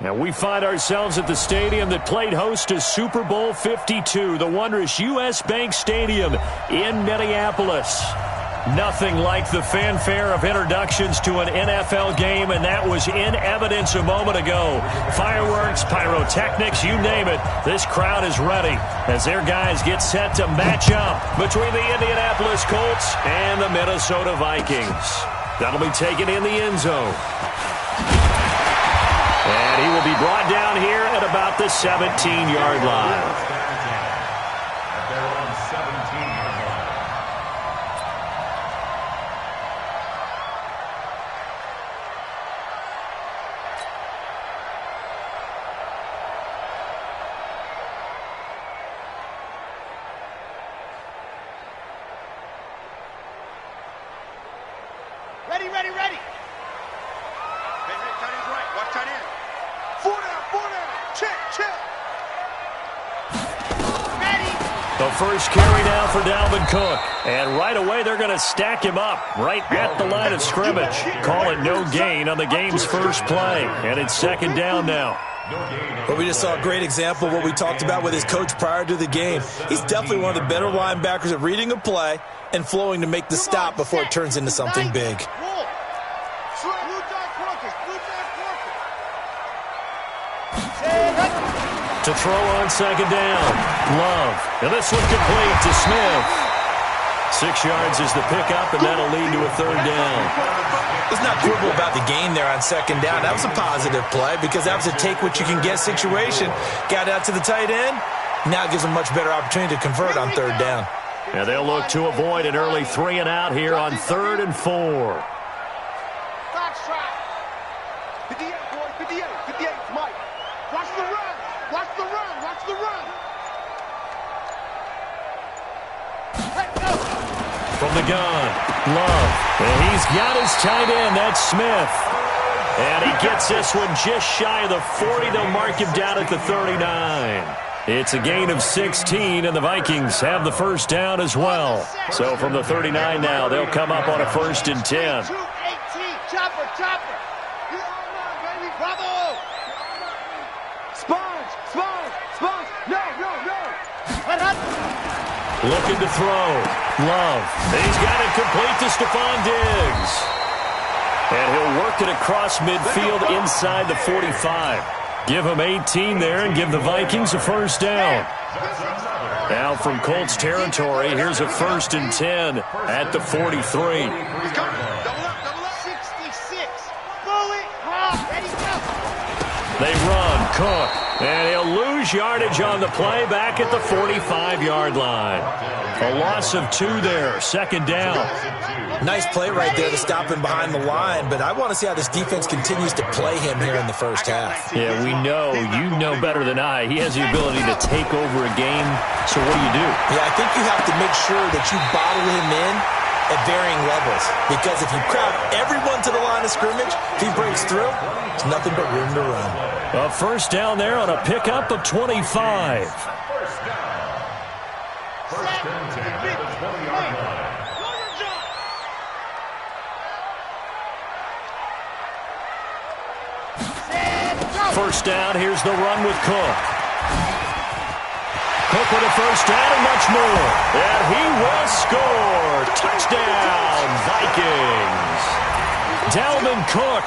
And we find ourselves at the stadium that played host to Super Bowl 52, the wondrous U.S. Bank Stadium in Minneapolis. Nothing like the fanfare of introductions to an NFL game, and that was in evidence a moment ago. Fireworks, pyrotechnics, you name it. This crowd is ready as their guys get set to match up between the Indianapolis Colts and the Minnesota Vikings. That'll be taken in the end zone. And he will be brought down here at about the 17-yard line. Ready. Hey, tight end's right. Watch tight end. Four down. Check. Ready. The first carry now for Dalvin Cook. And right away, they're going to stack him up right at the line of scrimmage. Call it no gain on the game's first play. And it's second down now. Well, we just saw a great example of what we talked about with his coach prior to the game. He's definitely one of the better linebackers at reading a play and flowing to make the stop before it turns into something big. To throw on second down. Love. And this one complete to Smith. 6 yards is the pickup, and that'll lead to a third down. Let's not quibble about the gain there on second down. That was a positive play because that was a take-what-you-can-get situation. Got out to the tight end. Now it gives them a much better opportunity to convert on third down. And they'll look to avoid an early 3-and-out here on 3rd and 4. From the gun, Love. And he's got his tight end. That's Smith. And he gets this one just shy of the 40. They'll mark him down at the 39. It's a gain of 16, and the Vikings have the first down as well. So from the 39 now, they'll come up on a 1st and 10. Chopper. Bravo. Sponge. No. Looking to throw. Love. He's got it complete to Stephon Diggs. And he'll work it across midfield inside the 45. Give him 18 there and give the Vikings a first down. Now from Colts territory, here's a 1st and 10 at the 43. 66. Bullet. Ready, go. They run. Cook. And he'll lose yardage on the play back at the 45-yard line. A loss of 2 there. 2nd down. Nice play right there to stop him behind the line, but I want to see how this defense continues to play him here in the first half. Yeah, we know. You know better than I. He has the ability to take over a game. So what do? Yeah, I think you have to make sure that you bottle him in at varying levels, because if you crowd everyone to the line of scrimmage, if he breaks through, there's nothing but room to run. A first down there on a pickup of 25. First down, here's the run with Cook. Cook with a first down and much more. And he will score. Touchdown, Vikings. Dalvin Cook,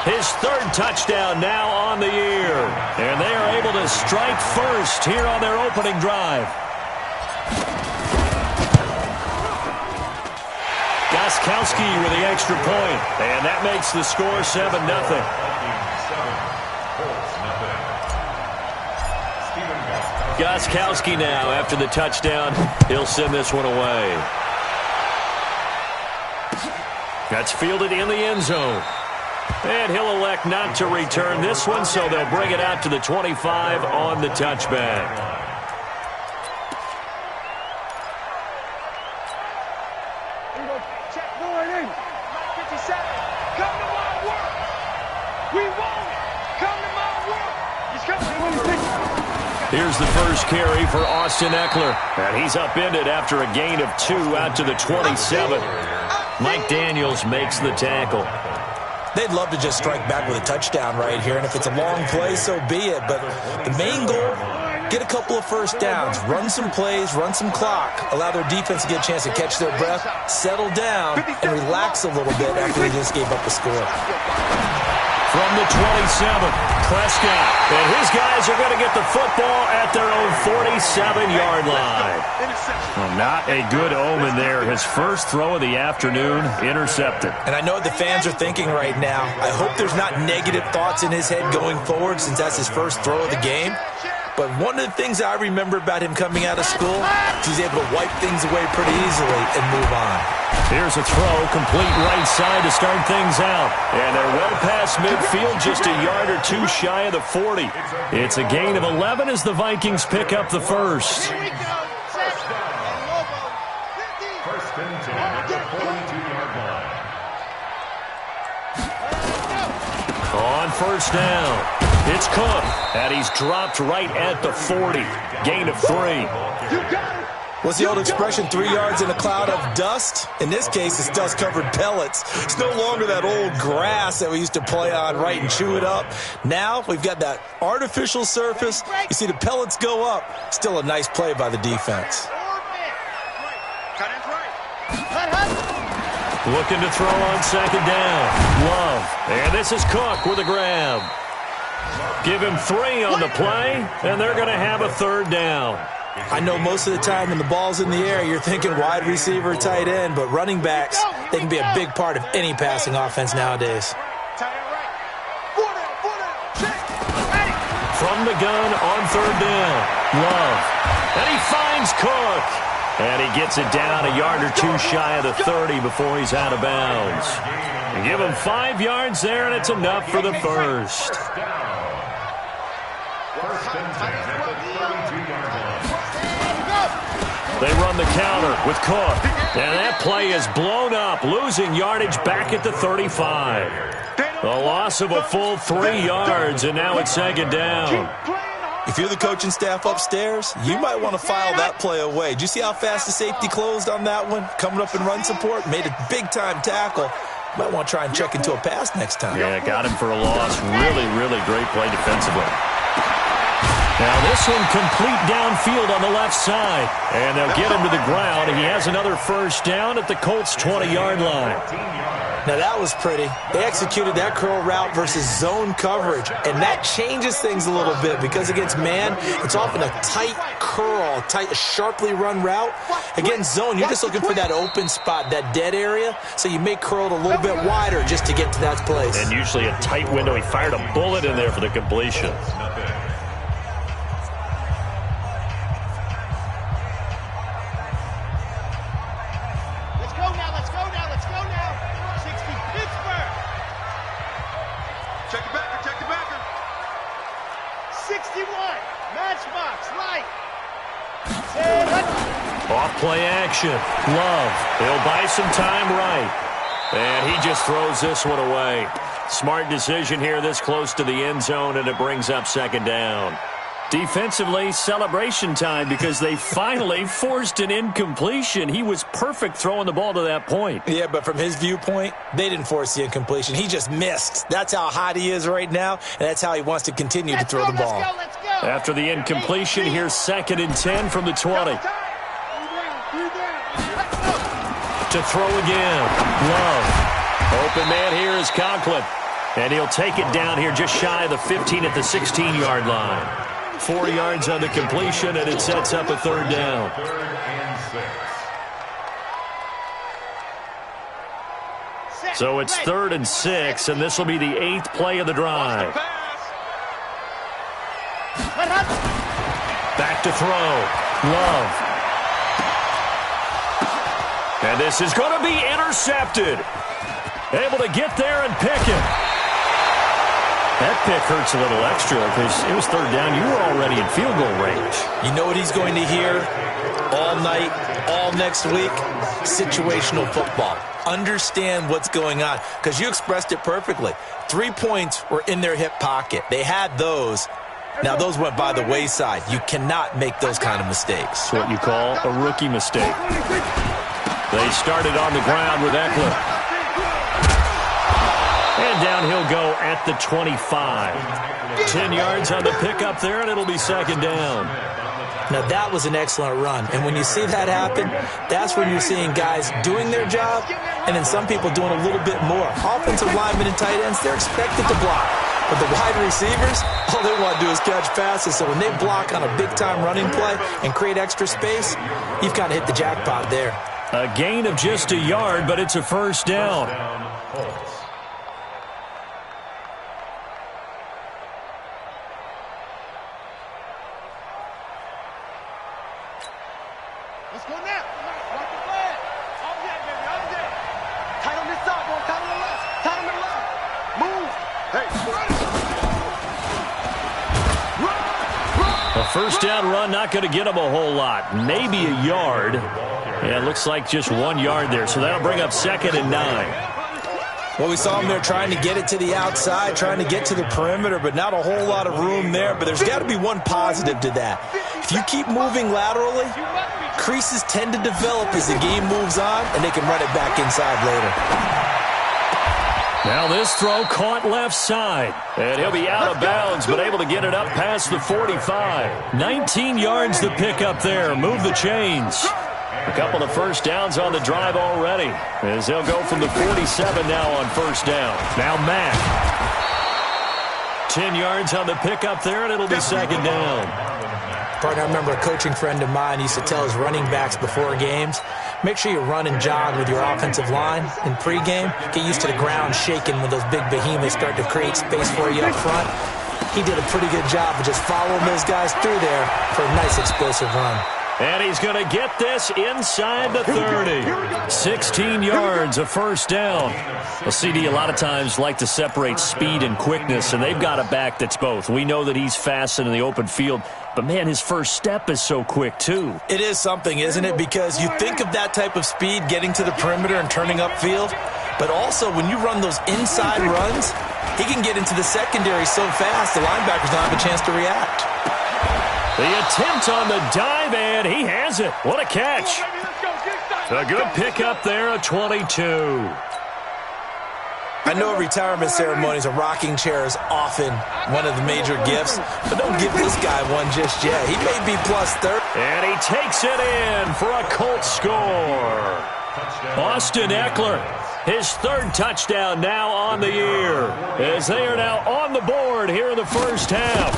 his 3rd touchdown now on the year. And they are able to strike first here on their opening drive. Gostkowski with the extra point. And that makes the score 7-0. Gostkowski now, after the touchdown, he'll send this one away. That's fielded in the end zone. And he'll elect not to return this one, so they'll bring it out to the 25 on the touchback. Here's the first carry for Austin Eckler. And he's upended after a gain of 2 out to the 27. Mike Daniels makes the tackle. They'd love to just strike back with a touchdown right here, and if it's a long play, so be it. But the main goal, get a couple of first downs, run some plays, run some clock, allow their defense to get a chance to catch their breath, settle down, and relax a little bit after they just gave up a score. From the 27, Prescott, and his guys are going to get the football at their own 47-yard line. Well, not a good omen there. His first throw of the afternoon, intercepted. And I know what the fans are thinking right now. I hope there's not negative thoughts in his head going forward since that's his first throw of the game. But one of the things I remember about him coming out of school is he's able to wipe things away pretty easily and move on. Here's a throw, complete right side to start things out. And they're well past midfield, just a yard or two shy of the 40. It's a gain of 11 as the Vikings pick up the first. Here we go. First and 10 at the 42-yard line. On first down, it's Cook, and he's dropped right at the 40. Gain of 3. What's the old expression, 3 yards in a cloud of dust? In this case, it's dust-covered pellets. It's no longer that old grass that we used to play on, right, and chew it up. Now we've got that artificial surface. You see the pellets go up. Still a nice play by the defense. Looking to throw on second down. Love. And this is Cook with a grab. Give him 3 on the play, and they're going to have a third down. I know most of the time when the ball's in the air, you're thinking wide receiver, tight end, but running backs, they can be a big part of any passing offense nowadays. From the gun on third down. Love. And he finds Cook. And he gets it down a yard or two shy of the 30 before he's out of bounds. And give him 5 yards there, and it's enough for the first. They run the counter with Cook. And that play is blown up, losing yardage back at the 35. A loss of a full 3 yards, and now it's second down. If you're the coaching staff upstairs, you might want to file that play away. Did you see how fast the safety closed on that one? Coming up in run support, made a big-time tackle. Might want to try and check into a pass next time. Yeah, got him for a loss. Really, really great play defensively. Now this one complete downfield on the left side. And they'll get him to the ground. He has another first down at the Colts' 20-yard line. Now that was pretty. They executed that curl route versus zone coverage, and that changes things a little bit because against man, it's often a tight curl, a sharply run route. Against zone, you're just looking for that open spot, that dead area, so you make curl a little bit wider just to get to that place. And usually a tight window. He fired a bullet in there for the completion. Off-play action. Love. He'll buy some time right. And he just throws this one away. Smart decision here this close to the end zone, and it brings up second down. Defensively, celebration time because they finally forced an incompletion. He was perfect throwing the ball to that point. Yeah, but from his viewpoint, they didn't force the incompletion. He just missed. That's how hot he is right now, and that's how he wants to continue to throw the ball. Let's go. After the incompletion, here's 2nd and 10 from the 20. To throw again. Love. Open man here is Conklin. And he'll take it down here just shy of the 15 at the 16-yard line. 4 yards on the completion, and it sets up a third down. So it's 3rd and 6, and this will be the 8th play of the drive. Back to throw. Love. And this is going to be intercepted. Able to get there and pick it. That pick hurts a little extra because it was 3rd down. You were already in field goal range. You know what he's going to hear all night, all next week? Situational football. Understand what's going on because you expressed it perfectly. 3 points were in their hip pocket. They had those. Now, those went by the wayside. You cannot make those kind of mistakes. It's what you call a rookie mistake. They started on the ground with Eckler. And down he'll go at the 25. 10 yards on the pickup there, and it'll be second down. Now, that was an excellent run. And when you see that happen, that's when you're seeing guys doing their job and then some people doing a little bit more. Offensive linemen and tight ends, they're expected to block. But the wide receivers, all they want to do is catch passes. So when they block on a big-time running play and create extra space, you've kind of hit the jackpot there. A gain of just a yard, but it's a first down. Let's go now. Watch the flag. Object, baby, object. Tight on this side, boy. Tight on the left. Tight on the left. Move. Hey, run. A first down run, not going to get him a whole lot. Maybe a yard. Yeah, it looks like just 1 yard there, so that'll bring up 2nd and 9. Well, we saw him there trying to get it to the outside, trying to get to the perimeter, but not a whole lot of room there. But there's got to be one positive to that. If you keep moving laterally, creases tend to develop as the game moves on, and they can run it back inside later. Now this throw caught left side, and he'll be out of bounds, but able to get it up past the 45. 19 yards to pick up there. Move the chains. A couple of first downs on the drive already, as they'll go from the 47 now on first down. Now Mack. 10 yards on the pickup there, and it'll be second down. Partner, I remember a coaching friend of mine used to tell his running backs before games, make sure you run and jog with your offensive line in pregame. Get used to the ground shaking when those big behemoths start to create space for you up front. He did a pretty good job of just following those guys through there for a nice explosive run. And he's going to get this inside the 30. 16 yards, a first down. Well, CD, a lot of times like to separate speed and quickness, and they've got a back that's both. We know that he's fast in the open field, but, man, his first step is so quick, too. It is something, isn't it? Because you think of that type of speed getting to the perimeter and turning upfield, but also when you run those inside runs, he can get into the secondary so fast the linebackers don't have a chance to react. The attempt on the dive, and he has it. What a catch. A good pickup there, a 22. I know retirement ceremonies, a rocking chair is often one of the major gifts, but don't give this guy one just yet. He may be plus 30. And he takes it in for a Colts score. Austin Eckler, his third touchdown now on the year, as they are now on the board here in the first half.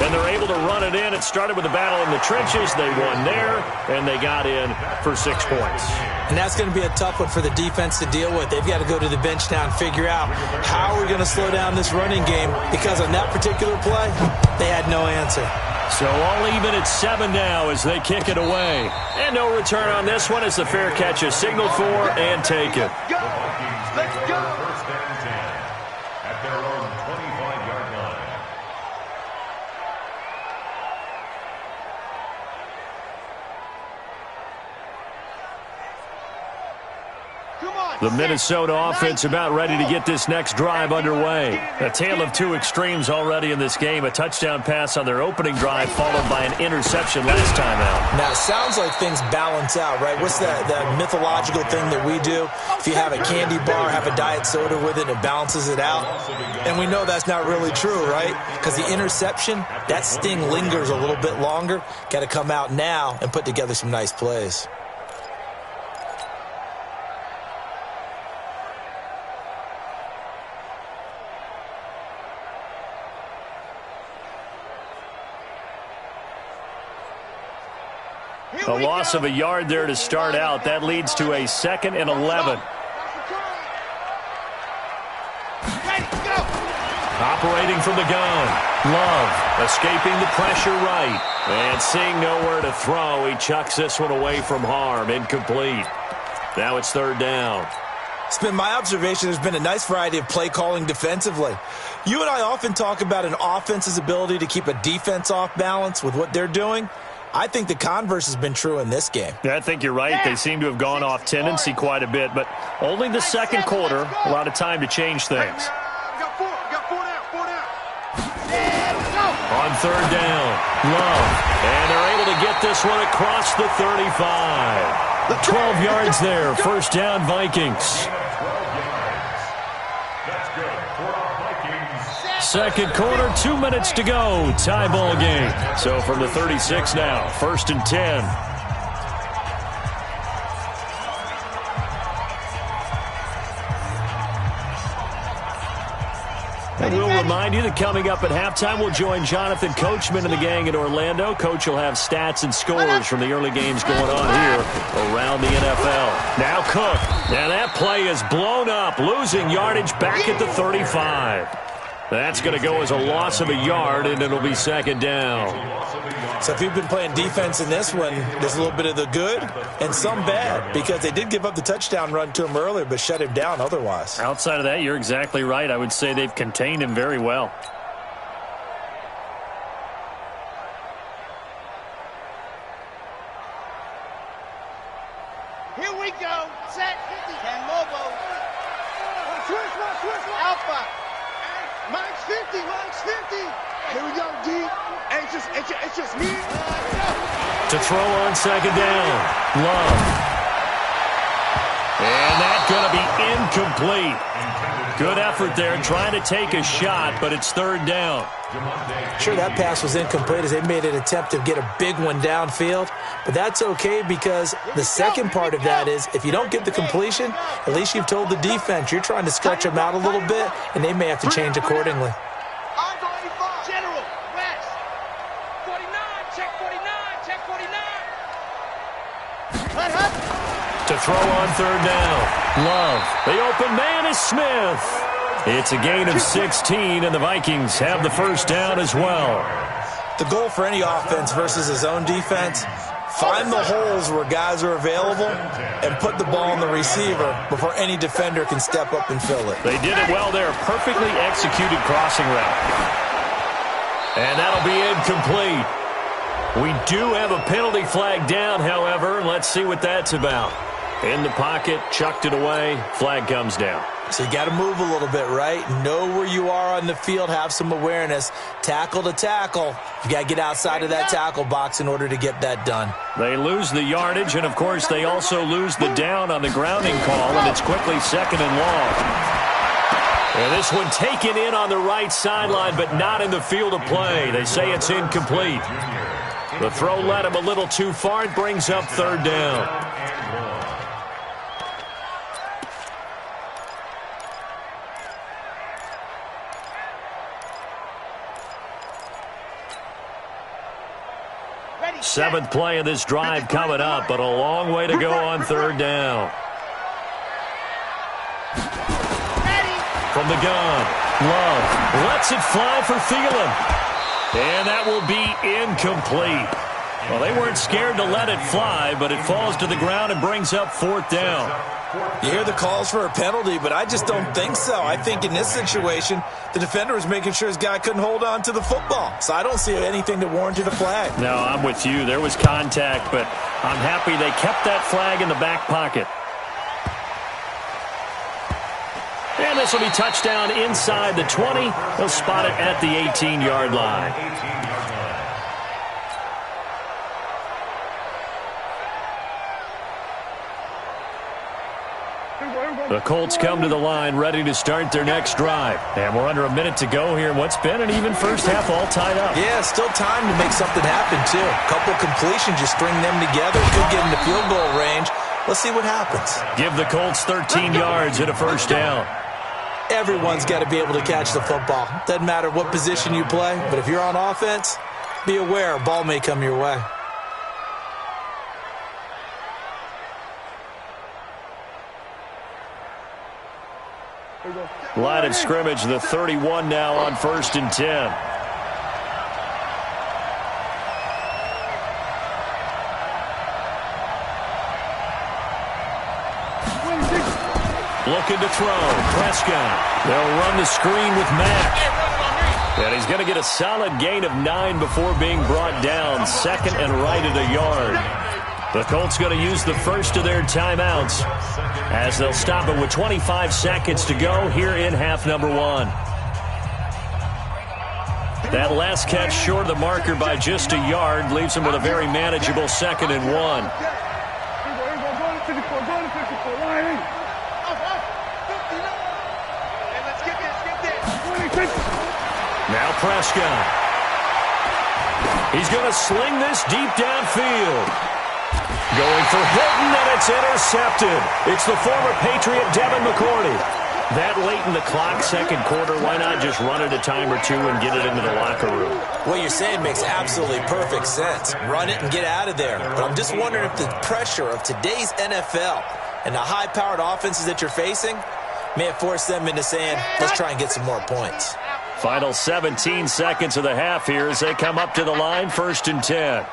And they're able to run it in. It started with a battle in the trenches. They won there, and they got in for 6 points. And that's going to be a tough one for the defense to deal with. They've got to go to the bench now and figure out how we're going to slow down this running game, because on that particular play, they had no answer. So all even at 7 now as they kick it away. And no return on this one as the fair catch is signaled for and taken. Let's go. First and 10 at their own 25-yard line. The Minnesota offense about ready to get this next drive underway. A tale of two extremes already in this game. A touchdown pass on their opening drive followed by an interception last time out. Now, it sounds like things balance out, right? What's that mythological thing that we do? If you have a candy bar, have a diet soda with it, it balances it out. And we know that's not really true, right? Because the interception, that sting lingers a little bit longer. Got to come out now and put together some nice plays. A loss of a yard there to start out. That leads to a 2nd and 11. Operating from the gun. Love escaping the pressure right. And seeing nowhere to throw, he chucks this one away from harm. Incomplete. Now it's 3rd down. It's been my observation there's been a nice variety of play calling defensively. You and I often talk about an offense's ability to keep a defense off balance with what they're doing. I think the converse has been true in this game. Yeah, I think you're right. They seem to have gone off tendency quite a bit, but only the second quarter, a lot of time to change things. On 3rd down, Love, and they're able to get this one across the 35. 12 yards there, first down Vikings. second quarter, 2 minutes to go. Tie ball game. So from the 36 now, 1st and 10. And we'll remind you that coming up at halftime, we'll join Jonathan Coachman and the gang in Orlando. Coach will have stats and scores from the early games going on here around the NFL. Now Cook. And that play is blown up, losing yardage back at the 35. That's going to go as a loss of a yard, and it'll be 2nd down. So if you've been playing defense in this one, there's a little bit of the good and some bad, because they did give up the touchdown run to him earlier, but shut him down otherwise. Outside of that, you're exactly right. I would say they've contained him very well. Here we go. Set 50. And Lobo. Switch. Alpha. Max 50. Here we go, D. It's just me. To throw on 2nd down. Love. And that's going to be incomplete. Good effort there, trying to take a shot, but it's 3rd down. Sure, that pass was incomplete as they made an attempt to get a big one downfield, but that's okay because the second part of that is if you don't get the completion, at least you've told the defense you're trying to stretch them out a little bit, and they may have to change accordingly. General, West. 49, check 49. To throw on 3rd down. Love. The open man is Smith. It's a gain of 16, and the Vikings have the 1st down as well. The goal for any offense versus his own defense, find the holes where guys are available and put the ball on the receiver before any defender can step up and fill it. They did it well there. Perfectly executed crossing route. And that'll be incomplete. We do have a penalty flag down, however. Let's see what that's about. In the pocket, chucked it away, flag comes down. So you got to move a little bit, right? Know where you are on the field, have some awareness. Tackle to tackle. You got to get outside of that tackle box in order to get that done. They lose the yardage, and of course they also lose the down on the grounding call, and it's quickly 2nd and long. And this one taken in on the right sideline, but not in the field of play. They say it's incomplete. The throw led him a little too far. It brings up 3rd down. Seventh play of this drive coming up, but a long way to go on 3rd down. From the gun, Love lets it fly for Thielen. And that will be incomplete. Well, they weren't scared to let it fly, but it falls to the ground and brings up 4th down. You hear the calls for a penalty, but I just don't think so. I think in this situation, the defender was making sure his guy couldn't hold on to the football. So I don't see anything that warranted a flag. No, I'm with you. There was contact, but I'm happy they kept that flag in the back pocket. And this will be touchdown inside the 20. They'll spot it at the 18-yard line. The Colts come to the line ready to start their next drive. And we're under a minute to go here in what's been an even first half all tied up. Yeah, still time to make something happen, too. A couple completions, you string them together, could get into field goal range. Let's see what happens. Give the Colts 13 yards and a 1st down. Everyone's got to be able to catch the football. Doesn't matter what position you play, but if you're on offense, be aware a ball may come your way. Line of scrimmage, the 31 now on 1st and 10. Looking to throw. Prescott. They'll run the screen with Mack. And he's going to get a solid gain of 9 before being brought down. 2nd and right at a yard. The Colts going to use the first of their timeouts as they'll stop it with 25 seconds to go here in half number 1. That last catch short of the marker by just a yard leaves him with a very manageable 2nd and 1. Prescott. He's going to sling this deep downfield. Going for Hilton, and it's intercepted. It's the former Patriot Devin McCourty. That late in the clock, second quarter, why not just run it a time or two and get it into the locker room? What you're saying makes absolutely perfect sense. Run it and get out of there. But I'm just wondering if the pressure of today's NFL and the high-powered offenses that you're facing may have forced them into saying, let's try and get some more points. Final 17 seconds of the half here as they come up to the line, 1st and 10.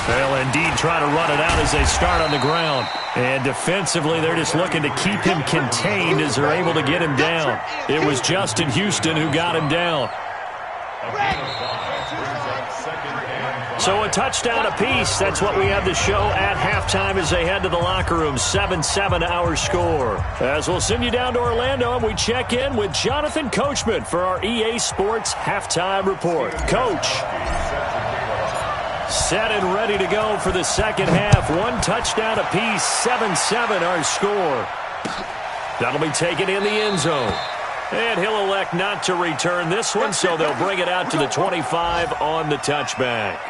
They'll indeed try to run it out as they start on the ground. And defensively, they're just looking to keep him contained as they're able to get him down. It was Justin Houston who got him down. So a touchdown apiece. That's what we have to show at halftime as they head to the locker room. 7-7 our score. As we'll send you down to Orlando, and we check in with Jonathan Coachman for our EA Sports Halftime Report. Coach. Set and ready to go for the second half. One touchdown apiece, 7-7 our score. That'll be taken in the end zone. And he'll elect not to return this one, so they'll bring it out to the 25 on the touchback.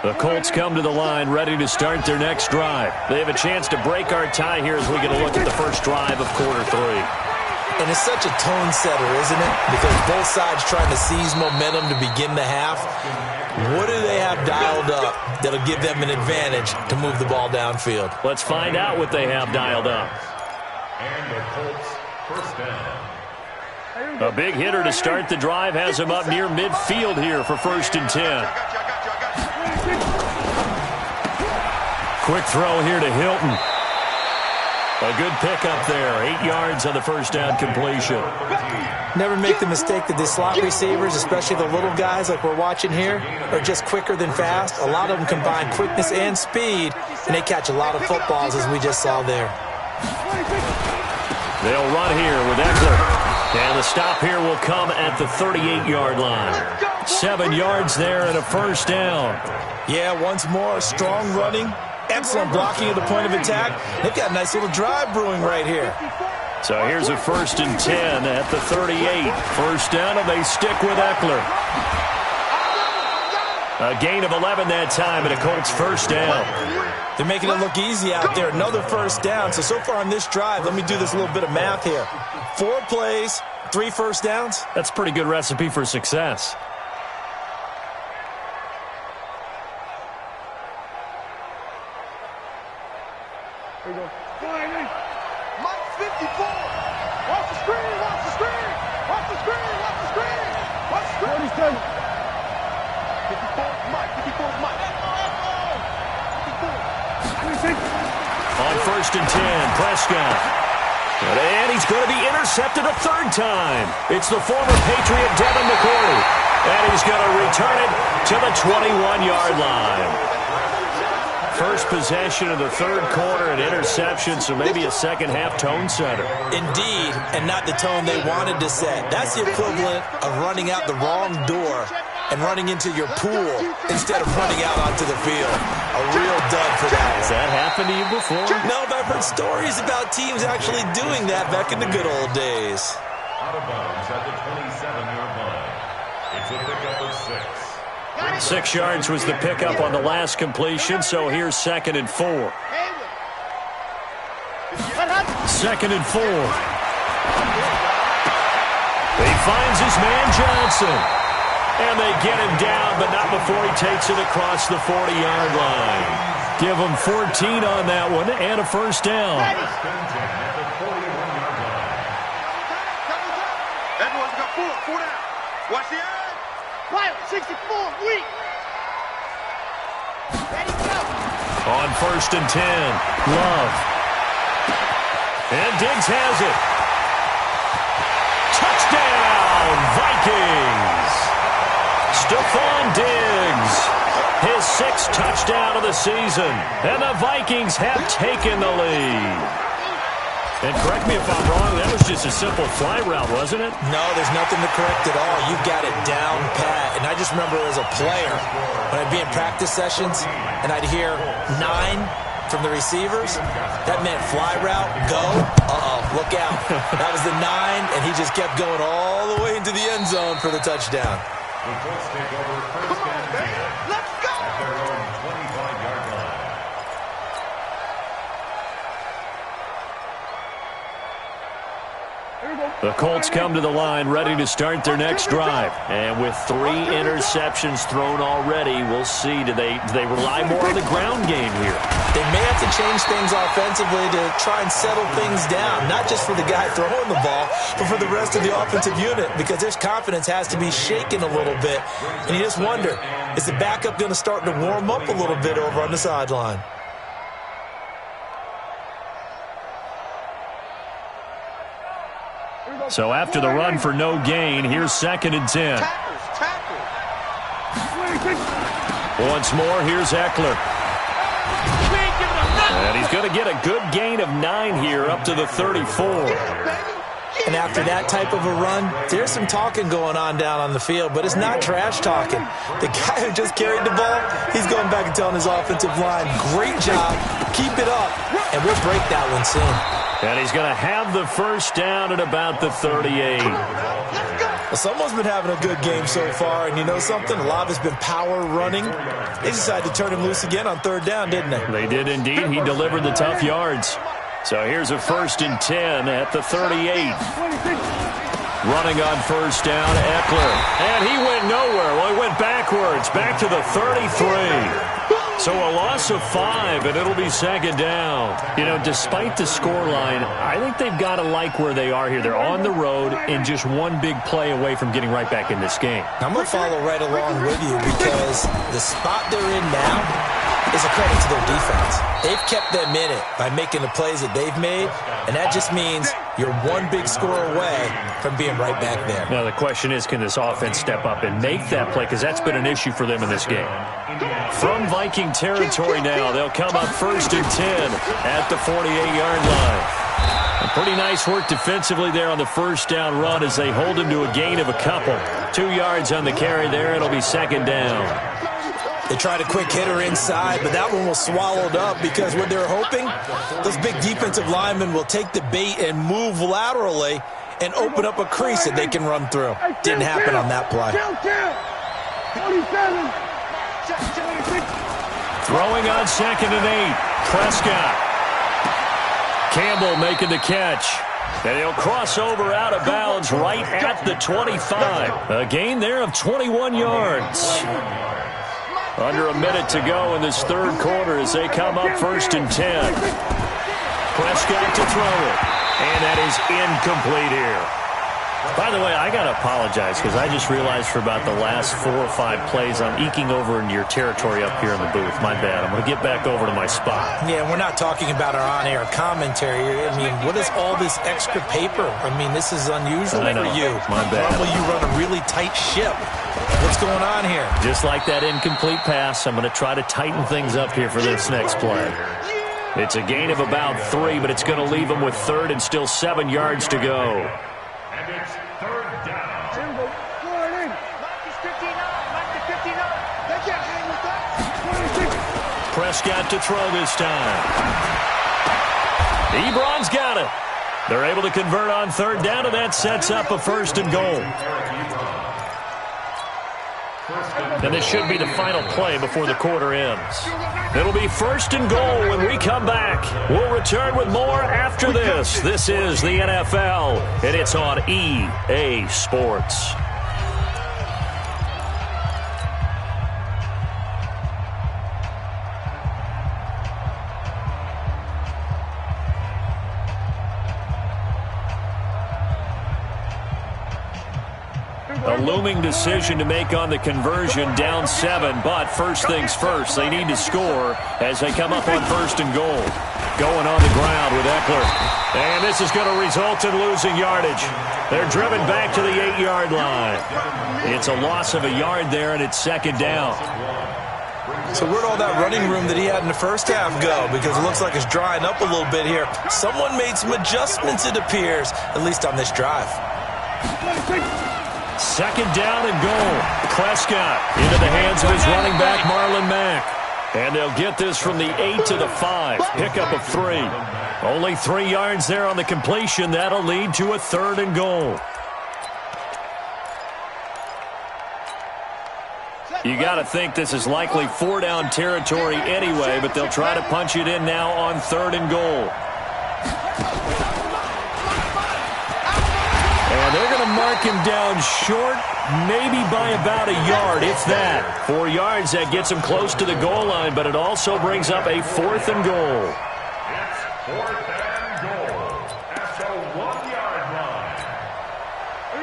The Colts come to the line ready to start their next drive. They have a chance to break our tie here as we get a look at the first drive of quarter 3. And it's such a tone setter, isn't it? Because both sides trying to seize momentum to begin the half. What do they have dialed up that'll give them an advantage to move the ball downfield? Let's find out what they have dialed up. And the Colts first down. A big hitter to start the drive has him up near midfield here for 1st and 10. Quick throw here to Hilton. A good pickup there. 8 yards on the first down completion. Never make the mistake that the slot receivers, especially the little guys like we're watching here, are just quicker than fast. A lot of them combine quickness and speed, and they catch a lot of footballs, as we just saw there. They'll run here with Eckler. And the stop here will come at the 38-yard line. 7 yards there and a first down. Yeah, once more, strong running. Excellent blocking at the point of attack. They've got a nice little drive brewing right here. So here's a 1st and 10 at the 38. First down, and they stick with Eckler. A gain of 11 that time, and a Colts first down. They're making it look easy out there. Another first down. So far on this drive, let me do this little bit of math here. 4 plays, 3 first downs. That's a pretty good recipe for success. There you go. Go ahead, man. Mike 54. Watch the screen. Watch the screen. Watch the screen. Watch the screen. Watch the screen. 54. Mike. 54. Mike. 54. On 1st and 10, Prescott. And he's going to be intercepted a 3rd time. It's the former Patriot Devin McCourty. And he's going to return it to the 21-yard line. First possession of the 3rd quarter, an interception, so maybe a second-half tone setter. Indeed, and not the tone they wanted to set. That's the equivalent of running out the wrong door and running into your pool instead of running out onto the field. A real dud for that. Has that happened to you before? No, but I've heard stories about teams actually doing that back in the good old days. Out of bounds at the 27-yard line. It's a pickup of 6. 6 yards was the pickup on the last completion, so here's 2nd and 4. 2nd and 4. He finds his man Johnson. And they get him down, but not before he takes it across the 40-yard line. Give him 14 on that one and a first down. Everyone's got 4 down. Watch the eye. Quiet, 64, weak. Ready, go. On 1st and 10, Love. And Diggs has it. Touchdown, Vikings. Stephon Diggs, his 6th touchdown of the season. And the Vikings have taken the lead. And correct me if I'm wrong, that was just a simple fly route, wasn't it? No, there's nothing to correct at all. You've got it down pat. And I just remember as a player, when I'd be in practice sessions and I'd hear 9 from the receivers, that meant fly route, go, look out. That was the 9, and he just kept going all the way into the end zone for the touchdown. The Colts take over first and 10. Let's go! At their own 25-yard line. The Colts come to the line ready to start their next drive. And with 3 interceptions thrown already, we'll see. Do they rely more on the ground game here? They may have to change things offensively to try and settle things down, not just for the guy throwing the ball, but for the rest of the offensive unit, because their confidence has to be shaken a little bit. And you just wonder, is the backup going to start to warm up a little bit over on the sideline? So after the run for no gain, here's 2nd and 10. Once more, here's Eckler. And he's going to get a good gain of 9 here up to the 34. And after that type of a run, there's some talking going on down on the field, but it's not trash talking. The guy who just carried the ball, he's going back and telling his offensive line, great job, keep it up, and we'll break that one soon. And he's going to have the first down at about the 38. Well, someone's been having a good game so far, and you know something? A lot of it's been power running. They decided to turn him loose again on 3rd down, didn't they? They did indeed. He delivered the tough yards. So here's a 1st and 10 at the 38. Running on 1st down, Eckler. And he went nowhere. Well, he went backwards, back to the 33. So a loss of 5, and it'll be 2nd down. You know, despite the scoreline, I think they've got to like where they are here. They're on the road and just one big play away from getting right back in this game. I'm going to follow right along with you because the spot they're in now is a credit to their defense. They've kept them in it by making the plays that they've made, and that just means you're one big score away from being right back there. Now, the question is, can this offense step up and make that play? Because that's been an issue for them in this game. From Viking territory now, they'll come up 1st and 10 at the 48-yard line. And pretty nice work defensively there on the 1st down run as they hold him to a gain of a couple. 2 yards on the carry there. It'll be 2nd down. They tried a quick hitter inside, but that one was swallowed up because what they're hoping, those big defensive linemen will take the bait and move laterally and open up a crease that they can run through. Didn't happen on that play. Throwing on 2nd and 8. Prescott. Campbell making the catch. And he'll cross over out of bounds right at the 25. A gain there of 21 yards. Under a minute to go in this 3rd quarter as they come up 1st and 10. Prescott to throw it. And that is incomplete here. By the way, I got to apologize because I just realized for about the last 4 or 5 plays I'm eking over into your territory up here in the booth. My bad. I'm going to get back over to my spot. Yeah, we're not talking about our on-air commentary. I mean, what is all this extra paper? I mean, this is unusual for you. My bad. Normally you run a really tight ship. What's going on here? Just like that incomplete pass, I'm going to try to tighten things up here for this next play. It's a gain of about 3, but it's going to leave them with 3rd and still 7 yards to go. And it's 3rd down. Prescott to throw this time. Ebron's got it. They're able to convert on 3rd down, and that sets up a 1st and goal. And this should be the final play before the quarter ends. It'll be 1st and goal when we come back. We'll return with more after this. This is the NFL, and it's on EA Sports. A looming decision to make on the conversion, down 7, but first things first, they need to score as they come up on 1st and goal. Going on the ground with Eckler. And this is going to result in losing yardage. They're driven back to the 8-yard line. It's a loss of a yard there, and it's 2nd down. So where'd all that running room that he had in the first half go? Because it looks like it's drying up a little bit here. Someone made some adjustments, it appears, at least on this drive. Second down and goal. Prescott into the hands of his running back, Marlon Mack. And they'll get this from the 8 to the 5. Pickup of 3. Only 3 yards there on the completion. That'll lead to a 3rd and goal. You got to think this is likely 4-down territory anyway, but they'll try to punch it in now on 3rd and goal. And they're going to mark him down short, maybe by about a yard, if that. 4 yards, that gets him close to the goal line, but it also brings up a 4th and goal. It's 4th and goal at the 1-yard line.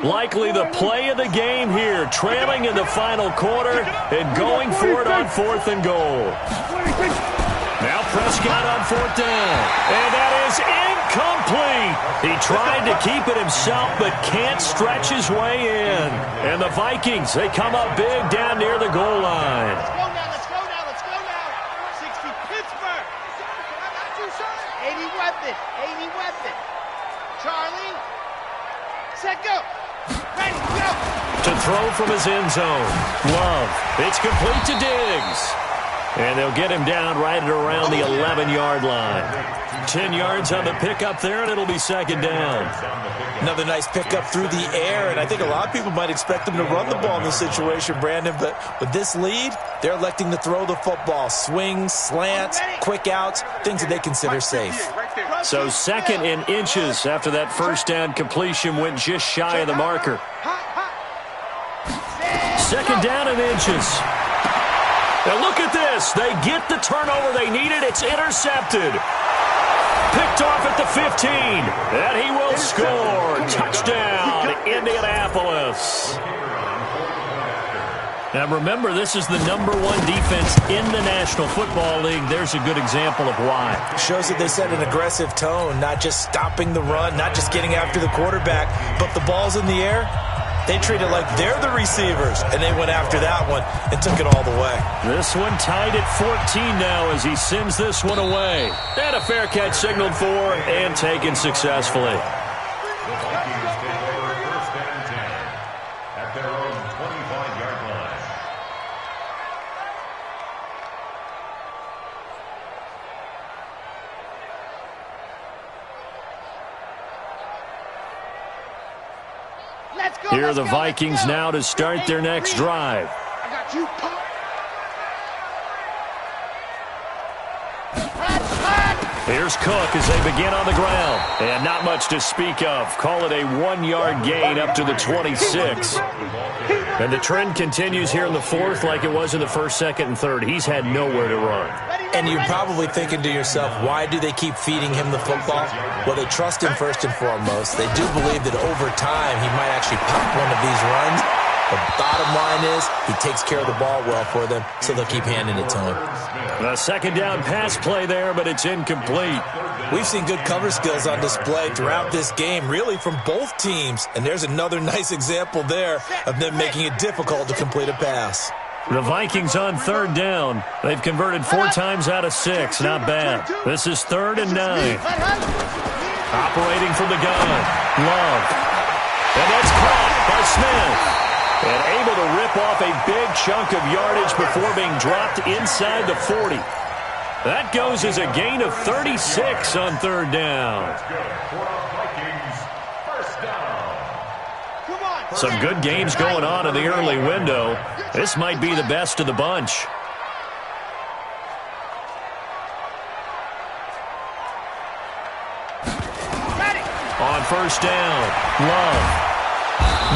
Likely the play of the game here, trailing in the final quarter and going for it on 4th and goal. Now Prescott on 4th down, and that is incomplete. He tried to keep it himself, but can't stretch his way in. And the Vikings, they come up big down near the goal line. Let's go now. 60 Pittsburgh. 80 weapon. Charlie. Set, go. Ready, go. To throw from his end zone. Love. It's complete to Diggs. And they'll get him down right at around the 11-yard line. 10 yards on the pickup there, and it'll be 2nd down. Another nice pickup through the air, and I think a lot of people might expect them to run the ball in this situation, Brandon, but with this lead, they're electing to throw the football. Swings, slants, quick outs, things that they consider safe. So 2nd and inches after that 1st down completion went just shy of the marker. 2nd down and inches. Now look at this. They get the turnover they needed. It's intercepted. Picked off at the 15. And he will score. Touchdown, Indianapolis. Now remember, this is the #1 defense in the National Football League. There's a good example of why. Shows that they set an aggressive tone, not just stopping the run, not just getting after the quarterback, but the ball's in the air. They treat it like they're the receivers, and they went after that one and took it all the way. This one tied at 14 now as he sends this one away. And a fair catch signaled for and taken successfully. The Vikings take over 1st and 10 at their own 25-yard line. Here are the Vikings now to start their next drive. I got you. Here's Cook as they begin on the ground. And not much to speak of. Call it a 1-yard gain up to the 26. And the trend continues here in the 4th like it was in the 1st, 2nd, and 3rd. He's had nowhere to run. And you're probably thinking to yourself, why do they keep feeding him the football? Well, they trust him first and foremost. They do believe that over time he might actually pop one of these runs. The bottom line is he takes care of the ball well for them, so they'll keep handing it to him. A 2nd down pass play there, but it's incomplete. We've seen good cover skills on display throughout this game, really from both teams. And there's another nice example there of them making it difficult to complete a pass. The Vikings on 3rd down. They've converted 4 times out of 6. Not bad. This is 3rd and 9. Operating from the gun. Love. And that's caught by Smith. And able to rip off a big chunk of yardage before being dropped inside the 40. That goes as a gain of 36 on 3rd down. Some good games going on in the early window. This might be the best of the bunch. On 1st down, Love.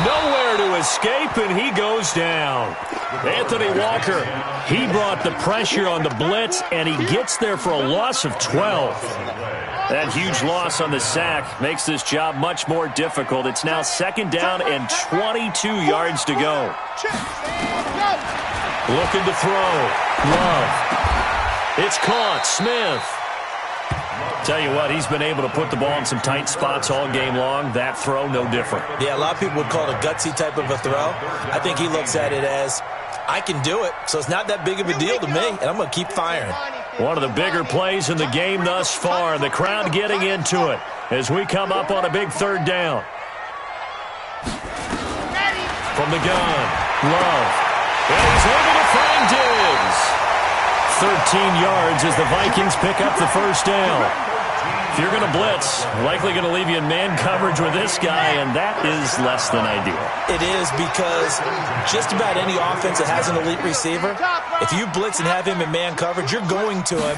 Nowhere to escape, and he goes down. Anthony Walker, he brought the pressure on the blitz, and he gets there for a loss of 12. That huge loss on the sack makes this job much more difficult. It's now 2nd down and 22 yards to go. Looking to throw. Love. It's caught. Smith. Tell you what, he's been able to put the ball in some tight spots all game long. That throw, no different. Yeah, a lot of people would call it a gutsy type of a throw. I think he looks at it as I can do it, so it's not that big of a deal to me, and I'm going to keep firing. One of the bigger plays in the game thus far. The crowd getting into it as we come up on a big third down. From the gun, Love. And he's able to find Diggs. 13 yards as the Vikings pick up the first down. If you're going to blitz, likely going to leave you in man coverage with this guy, and that is less than ideal. It is, because just about any offense that has an elite receiver, if you blitz and have him in man coverage, you're going to him,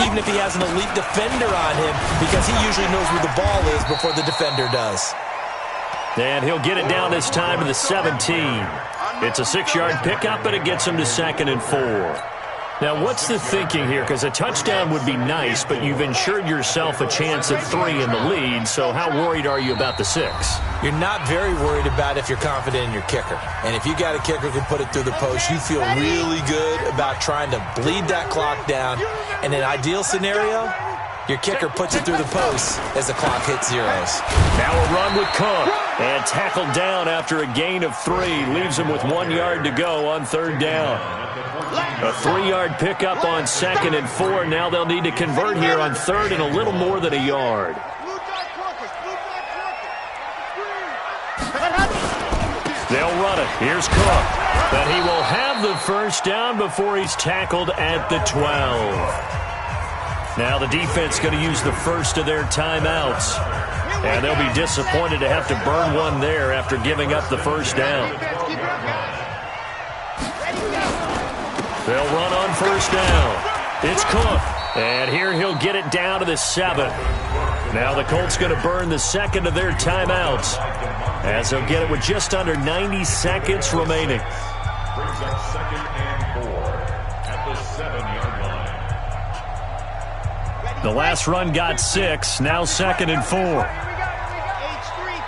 even if he has an elite defender on him, because he usually knows where the ball is before the defender does. And he'll get it down this time to the 17. It's a 6-yard pickup, but it gets him to 2nd and 4. Now, what's the thinking here? Because a touchdown would be nice, but you've ensured yourself a chance at 3 in the lead, so how worried are you about the 6? You're not very worried about if you're confident in your kicker. And if you got a kicker who can put it through the post, you feel really good about trying to bleed that clock down. In an ideal scenario, your kicker puts it through the post as the clock hits zeros. Now a run with Cook, and tackled down after a gain of 3. Leaves him with 1 yard to go on 3rd down. A 3-yard pickup on 2nd and 4. Now they'll need to convert here on 3rd and a little more than a yard. They'll run it. Here's Cook. But he will have the first down before he's tackled at the 12. Now the defense going to use the first of their timeouts. And they'll be disappointed to have to burn one there after giving up the first down. They'll run on 1st down. It's Cook. And here he'll get it down to the 7. Now the Colts going to burn the 2nd of their timeouts, as they'll get it with just under 90 seconds remaining. Brings up 2nd and 4 at the 7-yard line. The last run got 6. Now 2nd and 4. H3,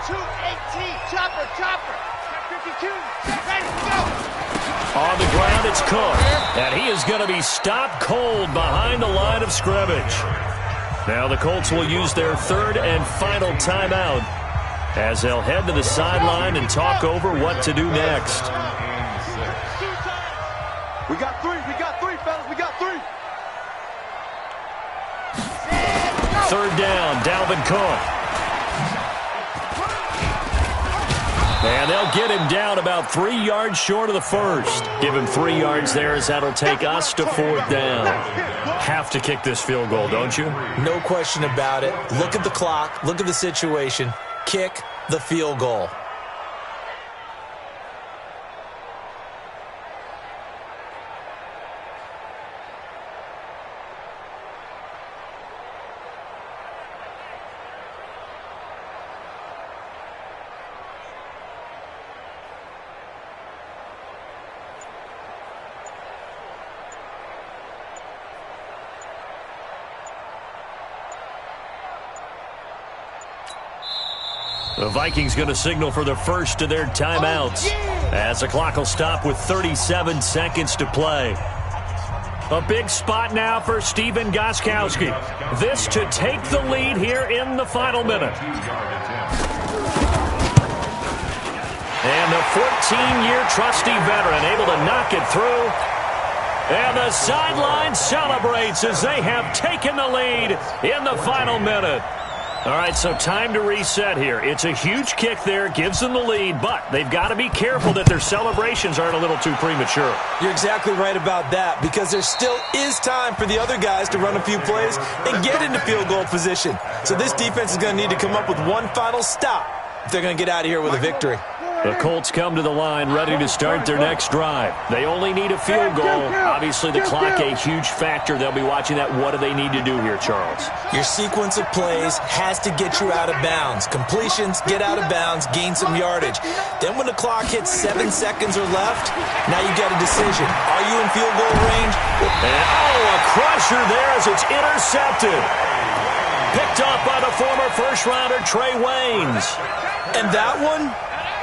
218, chopper, 52, ready, go. On the ground, it's Cook. And he is going to be stopped cold behind the line of scrimmage. Now the Colts will use their 3rd and final timeout, as they'll head to the sideline and talk over what to do next. We got 3, fellas, we got 3. 3rd down, Dalvin Cook. And they'll get him down about 3 yards short of the first. Give him 3 yards there, as that'll take us to 4th down. Have to kick this field goal, don't you? No question about it. Look at the clock. Look at the situation. Kick the field goal. The Vikings going to signal for the first of their timeouts, as the clock will stop with 37 seconds to play. A big spot now for Stephen Gostkowski. This to take the lead here in the final minute. And the 14-year trusty veteran able to knock it through. And the sideline celebrates as they have taken the lead in the final minute. All right, so time to reset here. It's a huge kick there, gives them the lead, but they've got to be careful that their celebrations aren't a little too premature. You're exactly right about that, because there still is time for the other guys to run a few plays and get into field goal position. So this defense is going to need to come up with one final stop if they're going to get out of here with a victory. The Colts come to the line ready to start their next drive. They only need a field goal. Obviously, the clock a huge factor. They'll be watching that. What do they need to do here, Charles? Your sequence of plays has to get you out of bounds. Completions, get out of bounds, gain some yardage. Then when the clock hits 7 seconds or left, now you get a decision. Are you in field goal range? And, a crusher there as it's intercepted. Picked up by the former first-rounder Trey Waynes. And that one?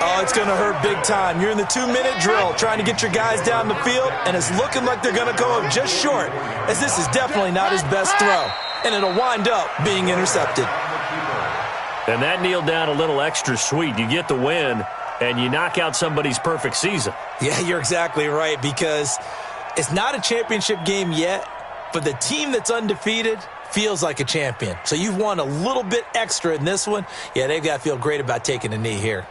Oh, it's going to hurt big time. You're in the 2-minute drill trying to get your guys down the field, and it's looking like they're going to go up just short, as this is definitely not his best throw, and it'll wind up being intercepted. And that kneeled down a little extra sweet. You get the win, and you knock out somebody's perfect season. Yeah, you're exactly right, because it's not a championship game yet, but the team that's undefeated feels like a champion. So you've won a little bit extra in this one. Yeah, they've got to feel great about taking a knee here.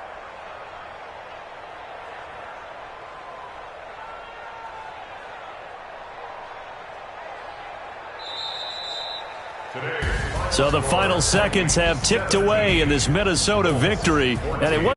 So the final seconds have ticked away in this Minnesota victory, and it was